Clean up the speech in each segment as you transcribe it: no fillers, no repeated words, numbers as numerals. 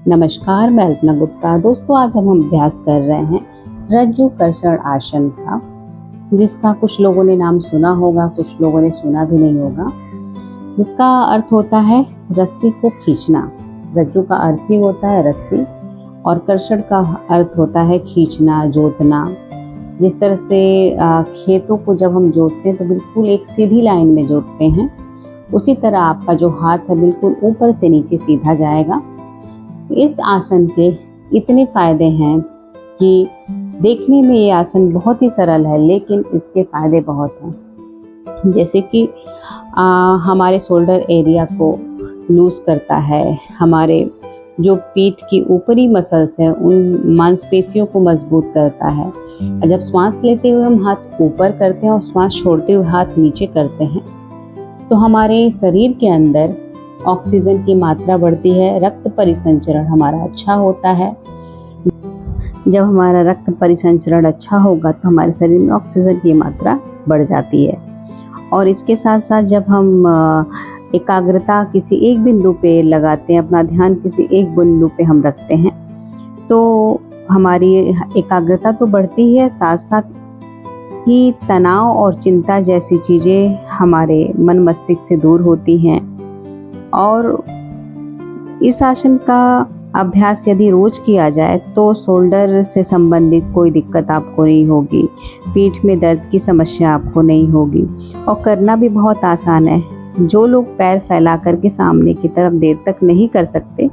नमस्कार, मैं अल्पना गुप्ता। दोस्तों, आज हम अभ्यास कर रहे हैं रज्जु कर्षण आसन का, जिसका कुछ लोगों ने नाम सुना होगा, कुछ लोगों ने सुना भी नहीं होगा। जिसका अर्थ होता है रस्सी को खींचना। रज्जु का अर्थ ही होता है रस्सी और कर्षण का अर्थ होता है खींचना, जोतना। जिस तरह से खेतों को जब हम जोतते हैं तो बिल्कुल एक सीधी लाइन में जोतते हैं, उसी तरह आपका जो हाथ है बिल्कुल ऊपर से नीचे सीधा जाएगा। इस आसन के इतने फायदे हैं कि देखने में ये आसन बहुत ही सरल है, लेकिन इसके फायदे बहुत हैं। जैसे कि हमारे शोल्डर एरिया को लूज करता है, हमारे जो पीठ की ऊपरी मसल्स हैं उन मांसपेशियों को मजबूत करता है। जब श्वास लेते हुए हम हाथ ऊपर करते हैं और श्वास छोड़ते हुए हाथ नीचे करते हैं तो हमारे शरीर के अंदर ऑक्सीजन की मात्रा बढ़ती है, रक्त परिसंचरण हमारा अच्छा होता है। जब हमारा रक्त परिसंचरण अच्छा होगा तो हमारे शरीर में ऑक्सीजन की मात्रा बढ़ जाती है। और इसके साथ साथ जब हम एकाग्रता किसी एक बिंदु पे लगाते हैं, अपना ध्यान किसी एक बिंदु पे हम रखते हैं, तो हमारी एकाग्रता तो बढ़ती है, साथ साथ ही तनाव और चिंता जैसी चीज़ें हमारे मन मस्तिष्क से दूर होती हैं। और इस आसन का अभ्यास यदि रोज किया जाए तो शोल्डर से संबंधित कोई दिक्कत आपको नहीं होगी, पीठ में दर्द की समस्या आपको नहीं होगी और करना भी बहुत आसान है। जो लोग पैर फैला करके सामने की तरफ देर तक नहीं कर सकते,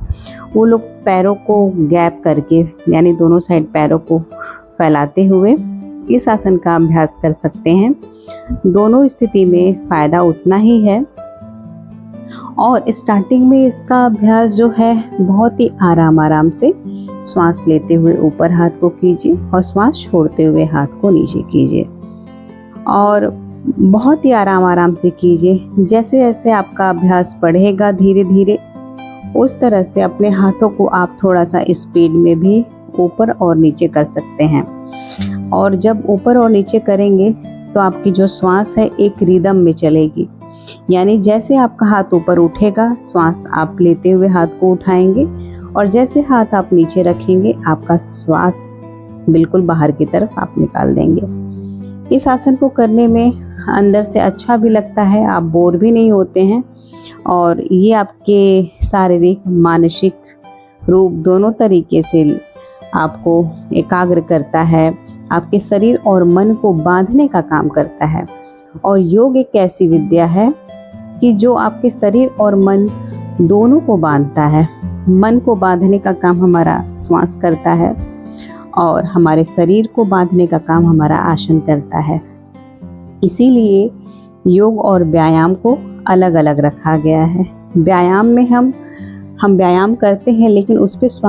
वो लोग पैरों को गैप करके, यानी दोनों साइड पैरों को फैलाते हुए इस आसन का अभ्यास कर सकते हैं। दोनों स्थिति में फ़ायदा उतना ही है। और स्टार्टिंग में इसका अभ्यास जो है बहुत ही आराम से श्वास लेते हुए ऊपर हाथ को कीजिए और श्वास छोड़ते हुए हाथ को नीचे कीजिए और बहुत ही आराम से कीजिए। जैसे जैसे आपका अभ्यास बढ़ेगा धीरे धीरे, उस तरह से अपने हाथों को आप थोड़ा सा स्पीड में भी ऊपर और नीचे कर सकते हैं। और जब ऊपर और नीचे करेंगे तो आपकी जो श्वास है एक रिदम में चलेगी, यानी जैसे आपका हाथ ऊपर उठेगा, श्वास आप लेते हुए हाथ को उठाएंगे और जैसे हाथ आप नीचे रखेंगे, आपका श्वास बिल्कुल बाहर की तरफ आप निकाल देंगे। इस आसन को करने में अंदर से अच्छा भी लगता है, आप बोर भी नहीं होते हैं और ये आपके शारीरिक मानसिक रूप दोनों तरीके से आपको एकाग्र करता है, आपके शरीर और मन को बांधने का काम करता है। और योग एक ऐसी विद्या है कि जो आपके शरीर और मन दोनों को बांधता है। मन को बांधने का काम हमारा श्वास करता है और हमारे शरीर को बांधने का काम हमारा आसन करता है। इसीलिए योग और व्यायाम को अलग अलग रखा गया है। व्यायाम में हम व्यायाम करते हैं, लेकिन उस पर